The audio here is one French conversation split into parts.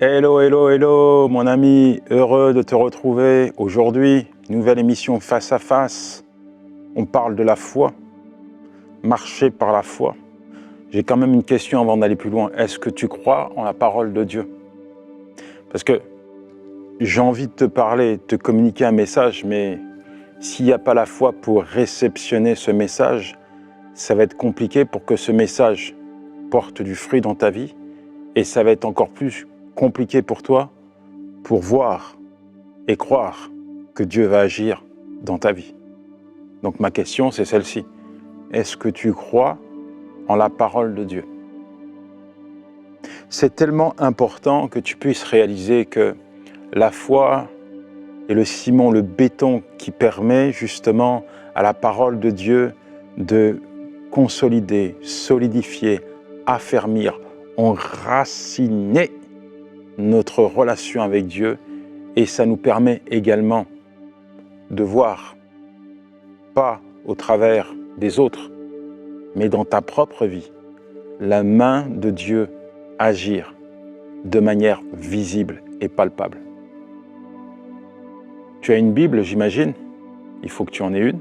Hello, hello, hello, mon ami, heureux de te retrouver aujourd'hui. Nouvelle émission Face à Face. On parle de la foi, marcher par la foi. J'ai quand même une question avant d'aller plus loin. Est-ce que tu crois en la parole de Dieu? Parce que j'ai envie de te parler, de te communiquer un message, mais s'il n'y a pas la foi pour réceptionner ce message, ça va être compliqué pour que ce message porte du fruit dans ta vie, et ça va être encore plus compliqué pour toi pour voir et croire que Dieu va agir dans ta vie. Donc ma question, c'est celle-ci. Est-ce que tu crois en la parole de Dieu? C'est tellement important que tu puisses réaliser que la foi est le ciment, le béton qui permet justement à la parole de Dieu de consolider, solidifier, affermir, enraciner notre relation avec Dieu, et ça nous permet également de voir, pas au travers des autres, mais dans ta propre vie, la main de Dieu agir de manière visible et palpable. Tu as une Bible, j'imagine, il faut que tu en aies une.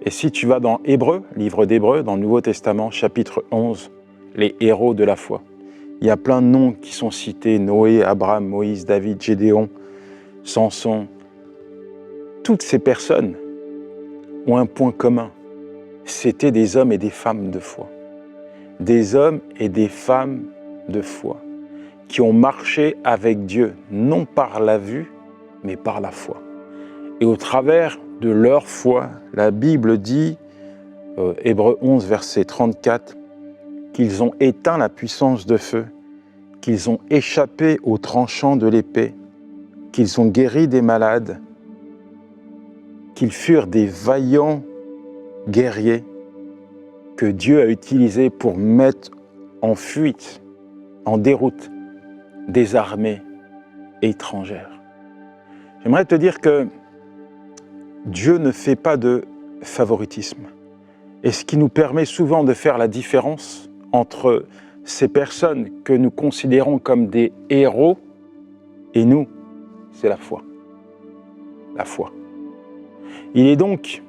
Et si tu vas dans Hébreux, livre d'Hébreux, dans le Nouveau Testament, chapitre 11, les héros de la foi. Il y a plein de noms qui sont cités, Noé, Abraham, Moïse, David, Gédéon, Samson. Toutes ces personnes ont un point commun. C'était des hommes et des femmes de foi. Des hommes et des femmes de foi qui ont marché avec Dieu, non par la vue, mais par la foi. Et au travers de leur foi, la Bible dit, Hébreux 11, verset 34, qu'ils ont éteint la puissance de feu, qu'ils ont échappé aux tranchants de l'épée, qu'ils ont guéri des malades, qu'ils furent des vaillants guerriers que Dieu a utilisés pour mettre en fuite, en déroute, des armées étrangères. J'aimerais te dire que Dieu ne fait pas de favoritisme. Et ce qui nous permet souvent de faire la différence entre ces personnes que nous considérons comme des héros et nous, c'est la foi. La foi. Il est donc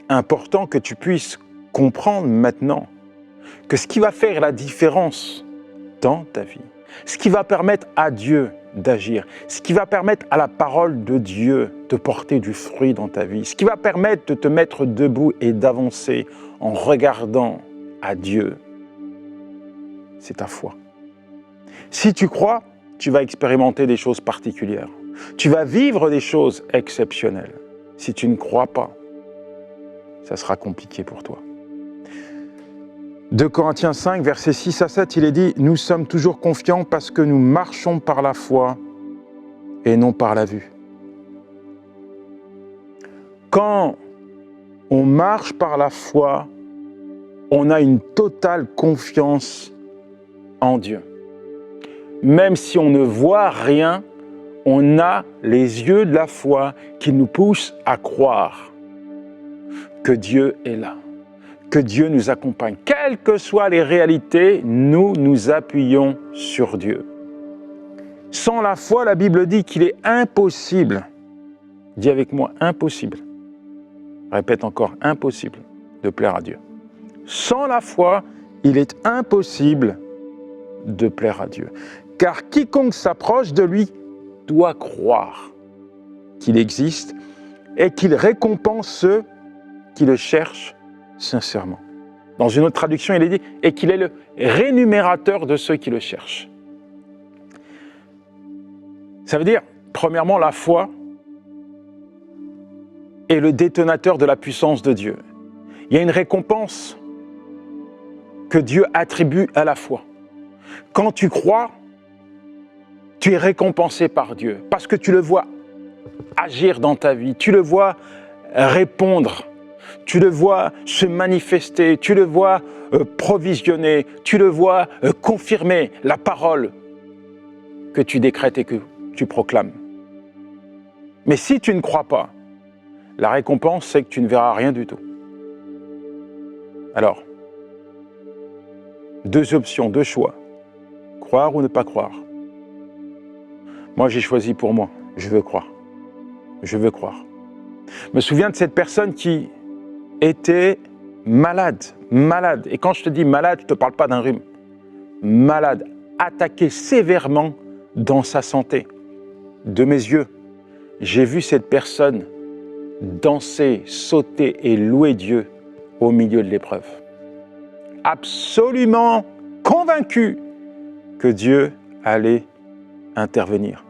important que tu puisses comprendre maintenant que ce qui va faire la différence dans ta vie, ce qui va permettre à Dieu d'agir, ce qui va permettre à la parole de Dieu de porter du fruit dans ta vie, ce qui va permettre de te mettre debout et d'avancer en regardant à Dieu, c'est ta foi. Si tu crois, tu vas expérimenter des choses particulières. Tu vas vivre des choses exceptionnelles. Si tu ne crois pas, ça sera compliqué pour toi. 2 Corinthiens 5, versets 6 à 7, il est dit « Nous sommes toujours confiants parce que nous marchons par la foi et non par la vue. » Quand on marche par la foi, on a une totale confiance en Dieu. Même si on ne voit rien, on a les yeux de la foi qui nous poussent à croire que Dieu est là, que Dieu nous accompagne. Quelles que soient les réalités, nous nous appuyons sur Dieu. Sans la foi, la Bible dit qu'il est impossible, dis avec moi, impossible, répète encore, impossible de plaire à Dieu. Sans la foi, il est impossible de plaire à Dieu. Car quiconque s'approche de lui doit croire qu'il existe et qu'il récompense ceux qui le cherchent sincèrement. Dans une autre traduction, il est dit « et qu'il est le rémunérateur de ceux qui le cherchent ». Ça veut dire, premièrement, la foi est le détonateur de la puissance de Dieu. Il y a une récompense que Dieu attribue à la foi. Quand tu crois, tu es récompensé par Dieu parce que tu le vois agir dans ta vie, tu le vois répondre, tu le vois se manifester, tu le vois provisionner, tu le vois confirmer la parole que tu décrètes et que tu proclames. Mais si tu ne crois pas, la récompense, c'est que tu ne verras rien du tout. Alors, deux options, deux choix. Croire ou ne pas croire. Moi, j'ai choisi pour moi. Je veux croire. Je veux croire. Je me souviens de cette personne qui était malade. Et quand je te dis malade, je ne te parle pas d'un rhume. Malade, attaqué sévèrement dans sa santé. De mes yeux, j'ai vu cette personne danser, sauter et louer Dieu au milieu de l'épreuve. Absolument convaincu que Dieu allait intervenir.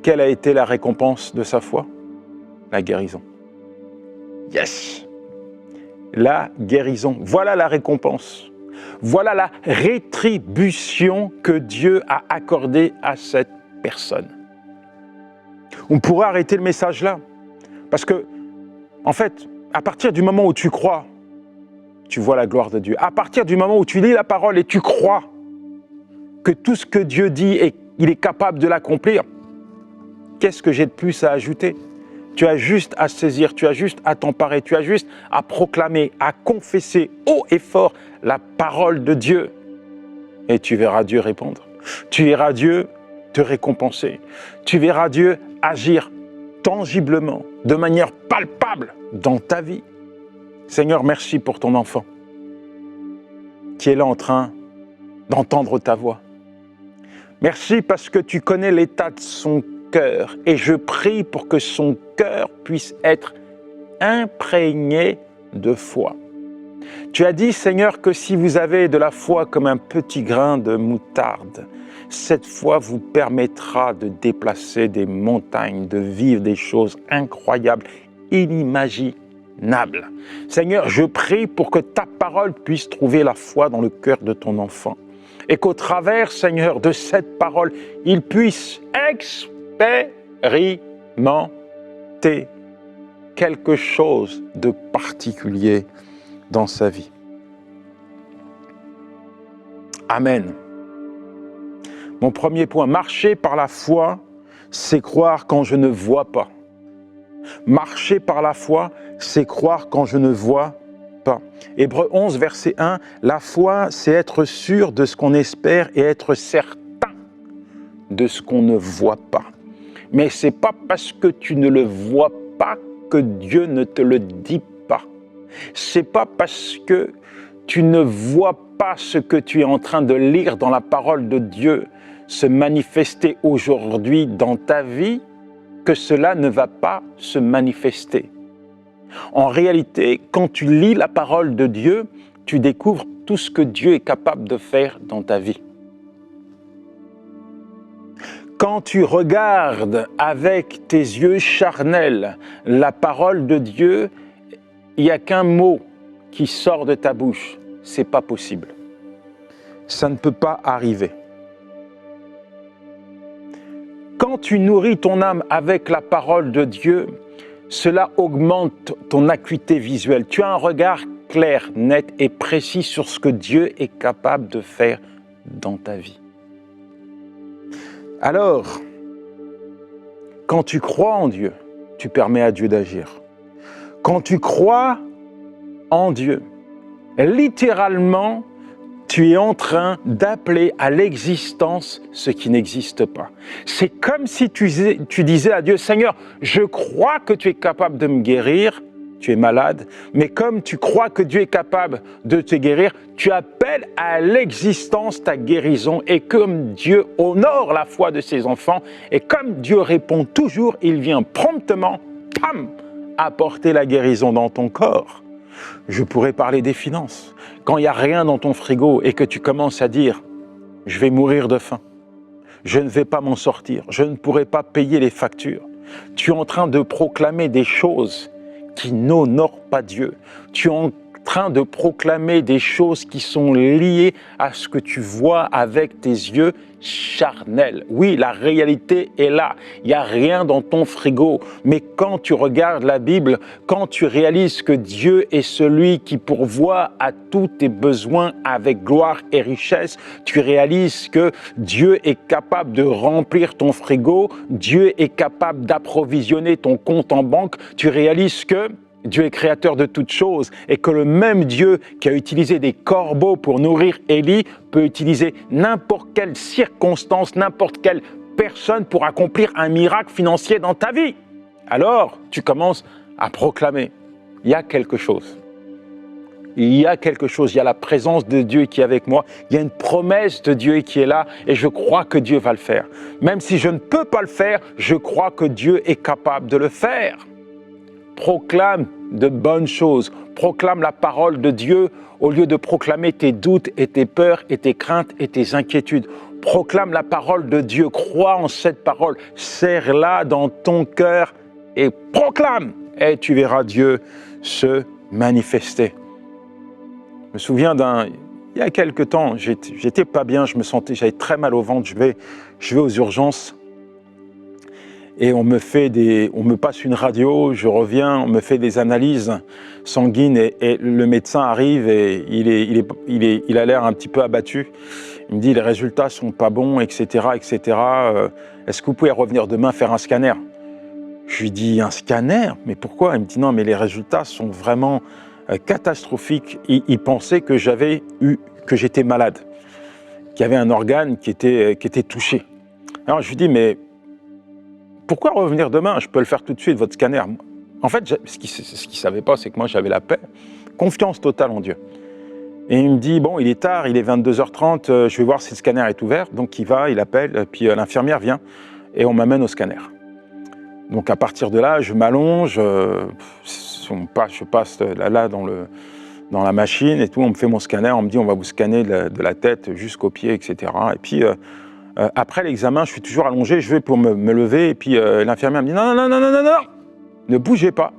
Quelle a été la récompense de sa foi? La guérison. Yes! La guérison. Voilà la récompense. Voilà la rétribution que Dieu a accordée à cette personne. On pourrait arrêter le message là. Parce que, en fait, à partir du moment où tu crois, tu vois la gloire de Dieu. À partir du moment où tu lis la parole et tu crois que tout ce que Dieu dit, il est capable de l'accomplir, qu'est-ce que j'ai de plus à ajouter? Tu as juste à saisir, tu as juste à t'emparer, tu as juste à proclamer, à confesser haut et fort la parole de Dieu. Et tu verras Dieu répondre. Tu verras Dieu te récompenser. Tu verras Dieu agir tangiblement, de manière palpable dans ta vie. Seigneur, merci pour ton enfant qui est là en train d'entendre ta voix. Merci parce que tu connais l'état de son cœur et je prie pour que son cœur puisse être imprégné de foi. Tu as dit, Seigneur, que si vous avez de la foi comme un petit grain de moutarde, cette foi vous permettra de déplacer des montagnes, de vivre des choses incroyables, inimaginables. Seigneur, je prie pour que ta parole puisse trouver la foi dans le cœur de ton enfant et qu'au travers, Seigneur, de cette parole, il puisse expérimenter quelque chose de particulier dans sa vie. Amen. Mon premier point, marcher par la foi, c'est croire quand je ne vois pas. Marcher par la foi, c'est croire quand je ne vois pas. Hébreux 11, verset 1, la foi, c'est être sûr de ce qu'on espère et être certain de ce qu'on ne voit pas. Mais ce n'est pas parce que tu ne le vois pas que Dieu ne te le dit pas. Ce n'est pas parce que tu ne vois pas ce que tu es en train de lire dans la parole de Dieu se manifester aujourd'hui dans ta vie que cela ne va pas se manifester. En réalité, quand tu lis la parole de Dieu, tu découvres tout ce que Dieu est capable de faire dans ta vie. Quand tu regardes avec tes yeux charnels la parole de Dieu, il n'y a qu'un mot qui sort de ta bouche. C'est pas possible. Ça ne peut pas arriver. Quand tu nourris ton âme avec la parole de Dieu, cela augmente ton acuité visuelle. Tu as un regard clair, net et précis sur ce que Dieu est capable de faire dans ta vie. Alors, quand tu crois en Dieu, tu permets à Dieu d'agir. Quand tu crois en Dieu, littéralement, tu es en train d'appeler à l'existence ce qui n'existe pas. C'est comme si tu disais à Dieu, Seigneur, je crois que tu es capable de me guérir, tu es malade, mais comme tu crois que Dieu est capable de te guérir, tu appelles à l'existence ta guérison et comme Dieu honore la foi de ses enfants et comme Dieu répond toujours, il vient promptement, pam, apporter la guérison dans ton corps. Je pourrais parler des finances. Quand il n'y a rien dans ton frigo et que tu commences à dire « je vais mourir de faim, je ne vais pas m'en sortir, je ne pourrai pas payer les factures », tu es en train de proclamer des choses qui n'honorent pas Dieu. Tu es en train de proclamer des choses qui sont liées à ce que tu vois avec tes yeux charnels. Oui, la réalité est là. Il n'y a rien dans ton frigo. Mais quand tu regardes la Bible, quand tu réalises que Dieu est celui qui pourvoit à tous tes besoins avec gloire et richesse, tu réalises que Dieu est capable de remplir ton frigo, Dieu est capable d'approvisionner ton compte en banque, tu réalises que Dieu est créateur de toutes choses et que le même Dieu qui a utilisé des corbeaux pour nourrir Élie peut utiliser n'importe quelle circonstance, n'importe quelle personne pour accomplir un miracle financier dans ta vie. Alors, tu commences à proclamer. Il y a quelque chose. Il y a quelque chose, il y a la présence de Dieu qui est avec moi, il y a une promesse de Dieu qui est là et je crois que Dieu va le faire. Même si je ne peux pas le faire, je crois que Dieu est capable de le faire. Proclame de bonnes choses, proclame la parole de Dieu au lieu de proclamer tes doutes et tes peurs et tes craintes et tes inquiétudes. Proclame la parole de Dieu, crois en cette parole, serre-la dans ton cœur et proclame et tu verras Dieu se manifester. Je me souviens il y a quelque temps, j'étais pas bien, j'avais très mal au ventre, je vais aux urgences et on me passe une radio, je reviens, on me fait des analyses sanguines et le médecin arrive et il a l'air un petit peu abattu. Il me dit les résultats sont pas bons, etc., etc. Est-ce que vous pouvez revenir demain faire un scanner? Je lui dis un scanner? Mais pourquoi? Il me dit non, mais les résultats sont vraiment catastrophique. Il pensait que j'étais malade, qu'il y avait un organe qui était touché. Alors je lui dis, mais pourquoi revenir demain? Je peux le faire tout de suite, votre scanner. En fait, ce qu'il ne savait pas, c'est que moi j'avais la paix, confiance totale en Dieu. Et il me dit, bon, il est tard, il est 22h30, je vais voir si le scanner est ouvert. Donc il va, il appelle, puis l'infirmière vient et on m'amène au scanner. Donc à partir de là, je m'allonge, je passe là dans la machine et tout, on me fait mon scanner, on me dit on va vous scanner de la tête jusqu'aux pieds, etc. Et puis après l'examen, je suis toujours allongé, je vais pour me lever et puis l'infirmière me dit non, non, non, non, non, non, ne bougez pas.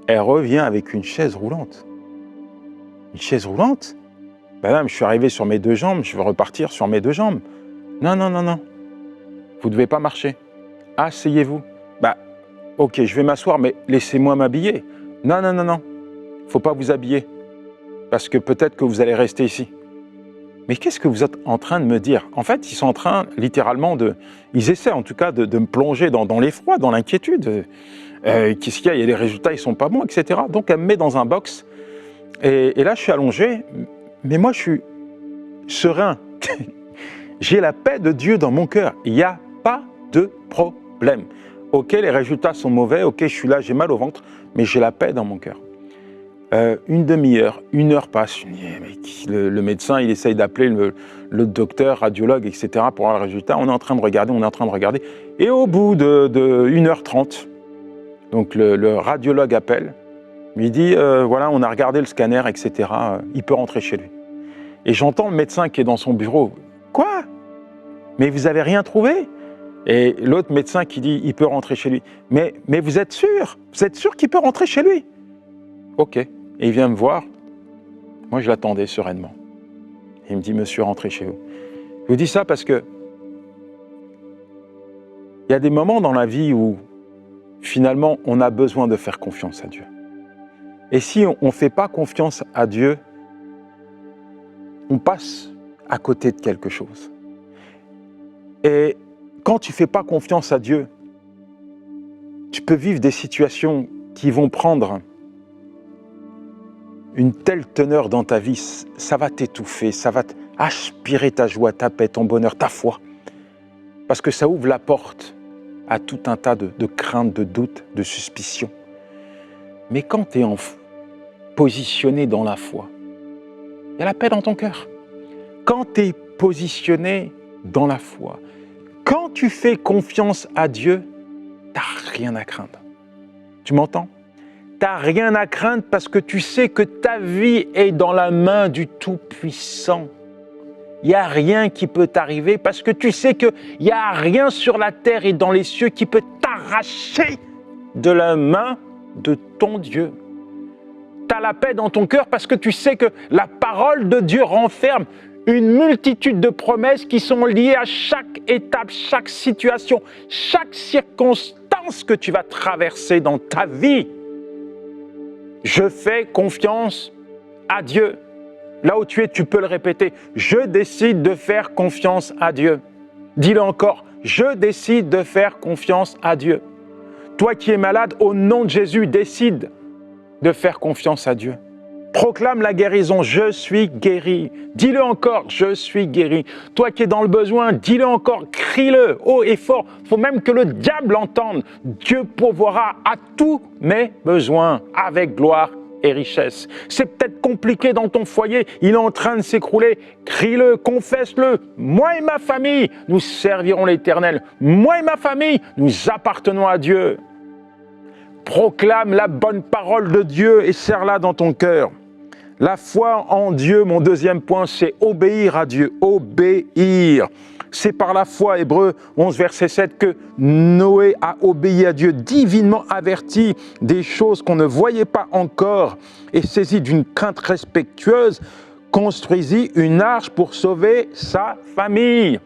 Elle revient avec une chaise roulante. Une chaise roulante? Madame, je suis arrivé sur mes deux jambes, je veux repartir sur mes deux jambes. Non, non, non, non, vous ne devez pas marcher. Asseyez-vous. Bah, ok, je vais m'asseoir, mais laissez-moi m'habiller. Non, non, non, non, il ne faut pas vous habiller, parce que peut-être que vous allez rester ici. Mais qu'est-ce que vous êtes en train de me dire? En fait, ils sont en train, littéralement, ils essaient en tout cas de me plonger dans l'effroi, dans l'inquiétude. Qu'est-ce qu'il y a? Il y a des résultats, ils ne sont pas bons, etc. Donc, elle me met dans un box, et là, je suis allongé, mais moi, je suis serein. J'ai la paix de Dieu dans mon cœur. Il n'y a pas de problème. Ok, les résultats sont mauvais, ok, je suis là, j'ai mal au ventre, mais j'ai la paix dans mon cœur. Une demi-heure, une heure passe, le médecin, il essaye d'appeler le docteur, radiologue, etc. pour avoir le résultat. On est en train de regarder, et au bout de 1h30, donc le radiologue appelle, lui dit, voilà, on a regardé le scanner, etc., il peut rentrer chez lui. Et j'entends le médecin qui est dans son bureau, quoi? Mais vous n'avez rien trouvé? Et l'autre médecin qui dit, il peut rentrer chez lui. Mais vous êtes sûr? Vous êtes sûr qu'il peut rentrer chez lui? Ok. Et il vient me voir. Moi, je l'attendais sereinement. Il me dit, monsieur, rentrez chez vous. Je vous dis ça parce que il y a des moments dans la vie où, finalement, on a besoin de faire confiance à Dieu. Et si on ne fait pas confiance à Dieu, on passe à côté de quelque chose. Et quand tu ne fais pas confiance à Dieu, tu peux vivre des situations qui vont prendre une telle teneur dans ta vie, ça va t'étouffer, ça va aspirer ta joie, ta paix, ton bonheur, ta foi. Parce que ça ouvre la porte à tout un tas de craintes, de doutes, de suspicions. Mais quand tu es positionné dans la foi, il y a la paix dans ton cœur. Quand tu es positionné dans la foi, quand tu fais confiance à Dieu, tu n'as rien à craindre. Tu m'entends? Tu n'as rien à craindre parce que tu sais que ta vie est dans la main du Tout-Puissant. Il n'y a rien qui peut t'arriver parce que tu sais qu'il n'y a rien sur la terre et dans les cieux qui peut t'arracher de la main de ton Dieu. Tu as la paix dans ton cœur parce que tu sais que la parole de Dieu renferme une multitude de promesses qui sont liées à chaque étape, chaque situation, chaque circonstance que tu vas traverser dans ta vie. Je fais confiance à Dieu. Là où tu es, tu peux le répéter. Je décide de faire confiance à Dieu. Dis-le encore. Je décide de faire confiance à Dieu. Toi qui es malade, au nom de Jésus, décide de faire confiance à Dieu. Proclame la guérison, je suis guéri. Dis-le encore, je suis guéri. Toi qui es dans le besoin, dis-le encore, crie-le haut et fort. Il faut même que le diable l'entende. Dieu pourvoira à tous mes besoins avec gloire et richesse. C'est peut-être compliqué dans ton foyer, il est en train de s'écrouler. Crie-le, confesse-le. Moi et ma famille, nous servirons l'Éternel. Moi et ma famille, nous appartenons à Dieu. Proclame la bonne parole de Dieu et serre-la dans ton cœur. La foi en Dieu, mon deuxième point, c'est obéir à Dieu. Obéir. C'est par la foi, Hébreux 11, verset 7, que Noé a obéi à Dieu, divinement averti des choses qu'on ne voyait pas encore, et saisi d'une crainte respectueuse, construisit une arche pour sauver sa famille.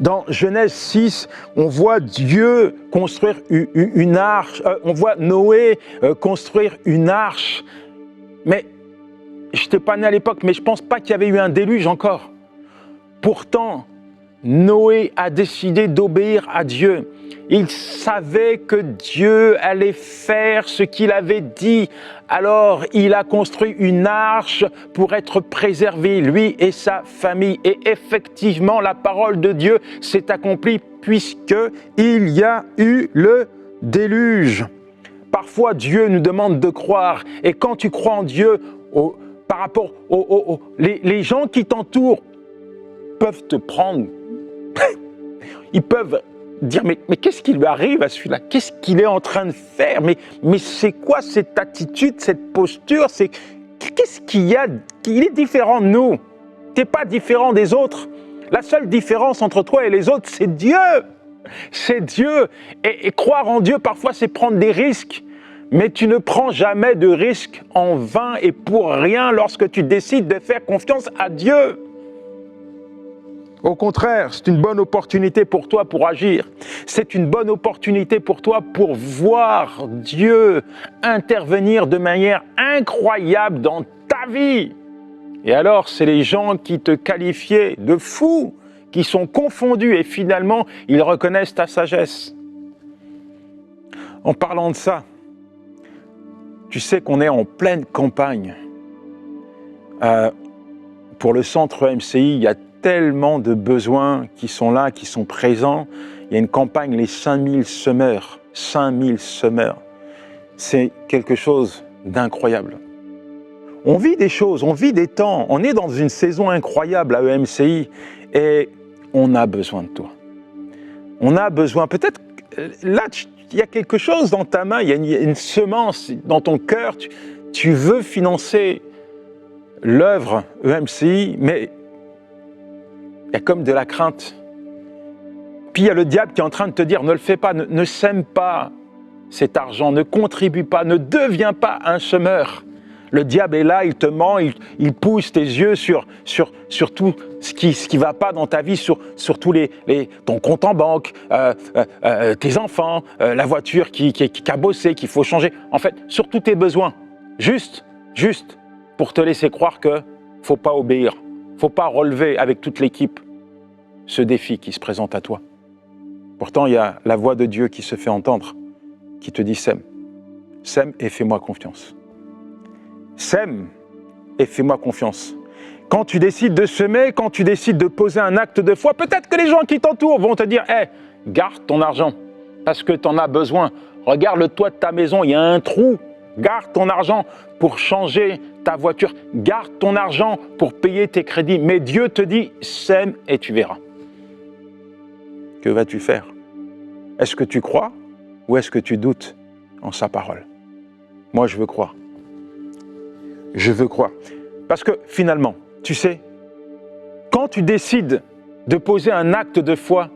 Dans Genèse 6, on voit Dieu construire une arche, on voit Noé construire une arche. Mais je n'étais pas né à l'époque, mais je ne pense pas qu'il y avait eu un déluge encore. Pourtant, Noé a décidé d'obéir à Dieu. Il savait que Dieu allait faire ce qu'il avait dit. Alors, il a construit une arche pour être préservé, lui et sa famille. Et effectivement, la parole de Dieu s'est accomplie puisqu'il y a eu le déluge. Parfois, Dieu nous demande de croire. Et quand tu crois en Dieu, par rapport les gens qui t'entourent peuvent te prendre. Ils peuvent dire, mais qu'est-ce qui lui arrive à celui-là? Qu'est-ce qu'il est en train de faire? Mais c'est quoi cette attitude, cette posture? Qu'est-ce qu'il y a? Il est différent de nous. Tu n'es pas différent des autres. La seule différence entre toi et les autres, c'est Dieu. C'est Dieu. Et croire en Dieu, parfois, c'est prendre des risques. Mais tu ne prends jamais de risques en vain et pour rien lorsque tu décides de faire confiance à Dieu. Au contraire, c'est une bonne opportunité pour toi pour agir. C'est une bonne opportunité pour toi pour voir Dieu intervenir de manière incroyable dans ta vie. Et alors, c'est les gens qui te qualifiaient de fou, qui sont confondus et finalement, ils reconnaissent ta sagesse. En parlant de ça, tu sais qu'on est en pleine campagne. Pour le centre MCI, il y a tellement de besoins qui sont là, qui sont présents. Il y a une campagne, les 5000 semeurs. 5000 semeurs. C'est quelque chose d'incroyable. On vit des choses, on vit des temps. On est dans une saison incroyable à EMCI et on a besoin de toi. On a besoin, peut-être, là, il y a quelque chose dans ta main, il y a une semence dans ton cœur. Tu veux financer l'œuvre EMCI, mais il y a comme de la crainte. Puis il y a le diable qui est en train de te dire, ne le fais pas, ne sème pas cet argent, ne contribue pas, ne deviens pas un semeur. Le diable est là, il te ment, il pousse tes yeux sur tout ce qui va pas dans ta vie, sur tous ton compte en banque, tes enfants, la voiture qui a bossé, qu'il faut changer. En fait, sur tous tes besoins. Juste pour te laisser croire que faut pas obéir. Faut pas relever avec toute l'équipe ce défi qui se présente à toi. Pourtant, il y a la voix de Dieu qui se fait entendre, qui te dit sème. Sème et fais-moi confiance. Sème et fais-moi confiance. Quand tu décides de semer, quand tu décides de poser un acte de foi, peut-être que les gens qui t'entourent vont te dire « Hey, garde ton argent parce que tu en as besoin. Regarde le toit de ta maison, il y a un trou. Garde ton argent pour changer ta voiture. Garde ton argent pour payer tes crédits. » Mais Dieu te dit « Sème et tu verras. » Que vas-tu faire? Est-ce que tu crois ou est-ce que tu doutes en sa parole? Moi, je veux croire. Je veux croire. Parce que finalement, tu sais, quand tu décides de poser un acte de foi,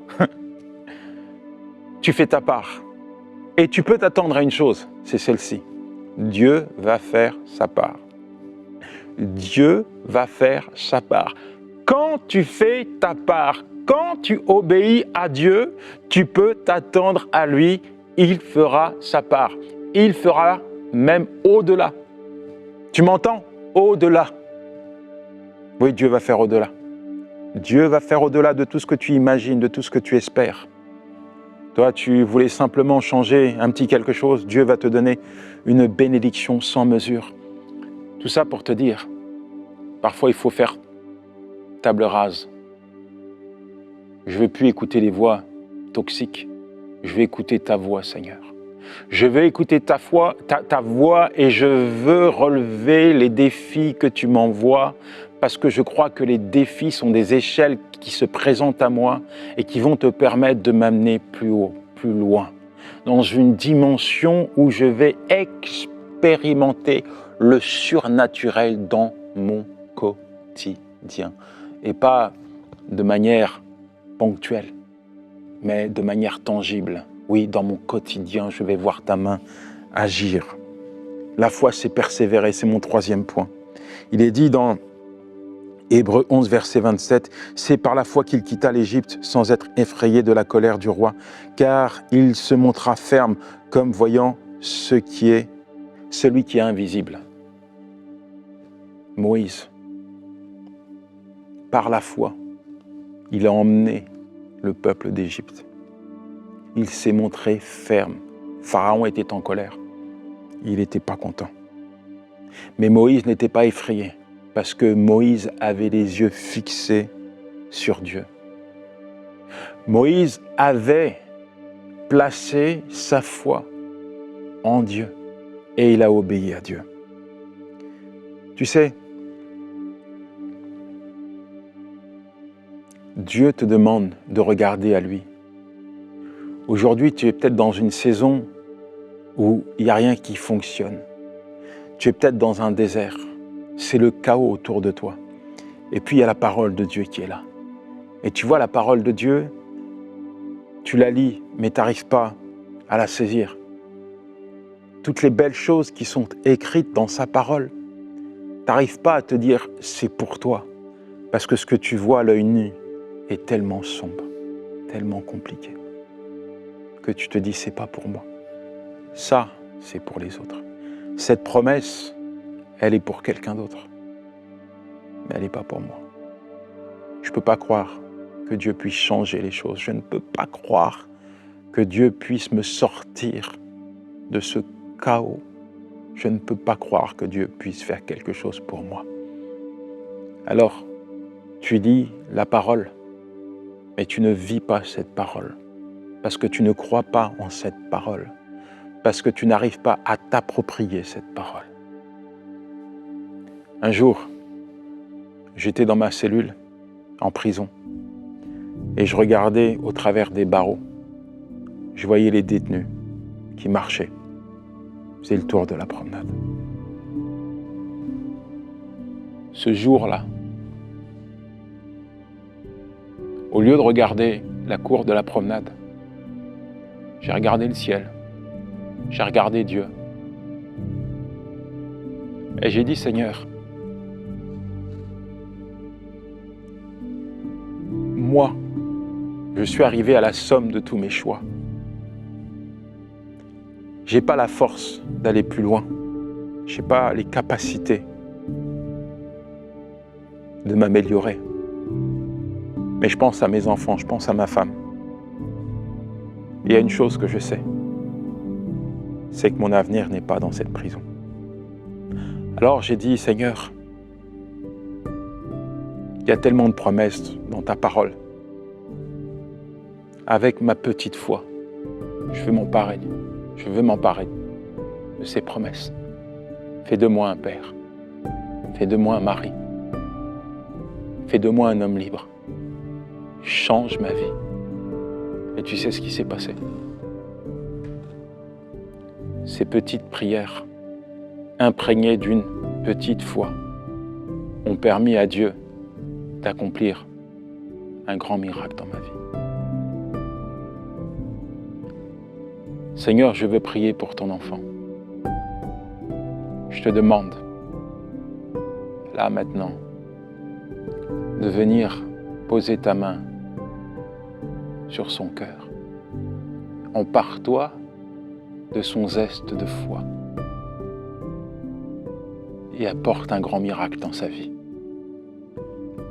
tu fais ta part. Et tu peux t'attendre à une chose, c'est celle-ci. Dieu va faire sa part. Dieu va faire sa part. Quand tu fais ta part, quand tu obéis à Dieu, tu peux t'attendre à lui. Il fera sa part. Il fera même au-delà. Tu m'entends? Au-delà. Oui, Dieu va faire au-delà. Dieu va faire au-delà de tout ce que tu imagines, de tout ce que tu espères. Toi, tu voulais simplement changer un petit quelque chose. Dieu va te donner une bénédiction sans mesure. Tout ça pour te dire, parfois il faut faire table rase. Je ne veux plus écouter les voix toxiques. Je vais écouter ta voix, Seigneur. Je vais écouter ta voix et je veux relever les défis que tu m'envoies parce que je crois que les défis sont des échelles qui se présentent à moi et qui vont te permettre de m'amener plus haut, plus loin, dans une dimension où je vais expérimenter le surnaturel dans mon quotidien et pas de manière ponctuelle, mais de manière tangible. Oui, dans mon quotidien, je vais voir ta main agir. La foi, c'est persévérer, c'est mon troisième point. Il est dit dans Hébreux 11, verset 27, « C'est par la foi qu'il quitta l'Égypte sans être effrayé de la colère du roi, car il se montra ferme comme voyant celui qui est invisible. » Moïse, par la foi, il a emmené le peuple d'Égypte. Il s'est montré ferme. Pharaon était en colère. Il n'était pas content. Mais Moïse n'était pas effrayé parce que Moïse avait les yeux fixés sur Dieu. Moïse avait placé sa foi en Dieu et il a obéi à Dieu. Tu sais, Dieu te demande de regarder à lui. Aujourd'hui, tu es peut-être dans une saison où il n'y a rien qui fonctionne. Tu es peut-être dans un désert. C'est le chaos autour de toi. Et puis, il y a la parole de Dieu qui est là. Et tu vois, la parole de Dieu, tu la lis, mais tu n'arrives pas à la saisir. Toutes les belles choses qui sont écrites dans sa parole, tu n'arrives pas à te dire « c'est pour toi ». Parce que ce que tu vois à l'œil nu est tellement sombre, tellement compliqué, que tu te dis « c'est pas pour moi ». Ça, c'est pour les autres. Cette promesse, elle est pour quelqu'un d'autre. Mais elle n'est pas pour moi. Je ne peux pas croire que Dieu puisse changer les choses. Je ne peux pas croire que Dieu puisse me sortir de ce chaos. Je ne peux pas croire que Dieu puisse faire quelque chose pour moi. Alors, tu lis la parole, mais tu ne vis pas cette parole, parce que tu ne crois pas en cette parole, parce que tu n'arrives pas à t'approprier cette parole. Un jour, j'étais dans ma cellule, en prison, et je regardais au travers des barreaux. Je voyais les détenus qui marchaient, faisaient le tour de la promenade. Ce jour-là, au lieu de regarder la cour de la promenade, j'ai regardé le ciel, j'ai regardé Dieu. Et j'ai dit, Seigneur, moi, je suis arrivé à la somme de tous mes choix. Je n'ai pas la force d'aller plus loin. Je n'ai pas les capacités de m'améliorer. Mais je pense à mes enfants, je pense à ma femme. Il y a une chose que je sais, c'est que mon avenir n'est pas dans cette prison. Alors j'ai dit, Seigneur, il y a tellement de promesses dans ta parole. Avec ma petite foi, je veux m'emparer de ces promesses. Fais de moi un père, fais de moi un mari, fais de moi un homme libre. Change ma vie. Et tu sais ce qui s'est passé? Ces petites prières, imprégnées d'une petite foi, ont permis à Dieu d'accomplir un grand miracle dans ma vie. Seigneur, je veux prier pour ton enfant. Je te demande, là maintenant, de venir poser ta main sur son cœur. Empare-toi de son zeste de foi et apporte un grand miracle dans sa vie.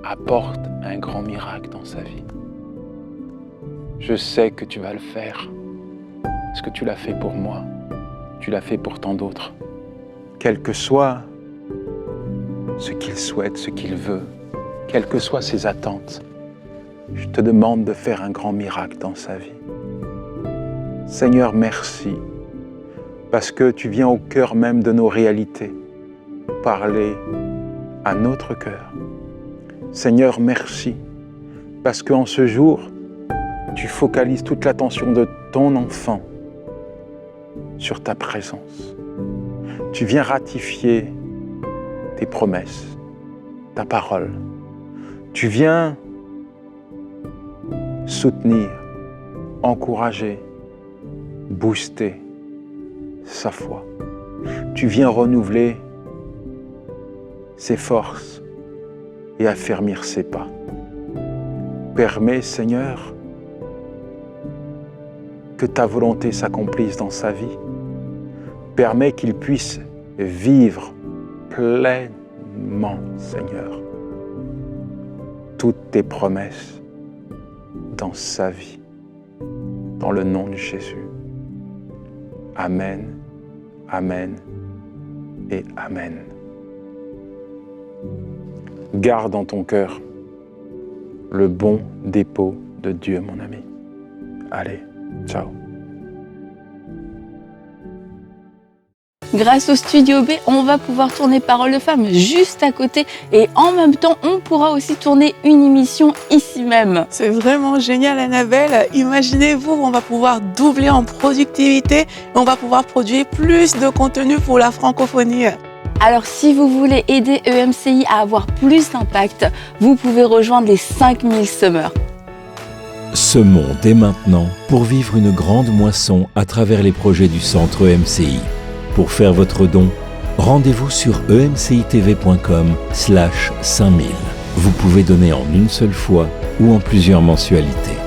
Apporte un grand miracle dans sa vie. Je sais que tu vas le faire, parce que tu l'as fait pour moi, tu l'as fait pour tant d'autres. Quelle que soit ce qu'il souhaite, ce qu'il veut, quelles que soient ses attentes. Je te demande de faire un grand miracle dans sa vie. Seigneur, merci, parce que tu viens au cœur même de nos réalités, parler à notre cœur. Seigneur, merci, parce qu'en ce jour, tu focalises toute l'attention de ton enfant sur ta présence. Tu viens ratifier tes promesses, ta parole. Tu viens soutenir, encourager, booster sa foi. Tu viens renouveler ses forces et affermir ses pas. Permets, Seigneur, que ta volonté s'accomplisse dans sa vie. Permets qu'il puisse vivre pleinement, Seigneur, toutes tes promesses dans sa vie, dans le nom de Jésus. Amen, amen et amen. Garde dans ton cœur le bon dépôt de Dieu, mon ami. Allez, ciao. Grâce au Studio B, on va pouvoir tourner Paroles de Femmes juste à côté et en même temps, on pourra aussi tourner une émission ici même. C'est vraiment génial, Annabelle. Imaginez-vous, on va pouvoir doubler en productivité et on va pouvoir produire plus de contenu pour la francophonie. Alors si vous voulez aider EMCI à avoir plus d'impact, vous pouvez rejoindre les 5000 semeurs. Semons dès maintenant pour vivre une grande moisson à travers les projets du centre EMCI. Pour faire votre don, rendez-vous sur emcitv.com/5000. Vous pouvez donner en une seule fois ou en plusieurs mensualités.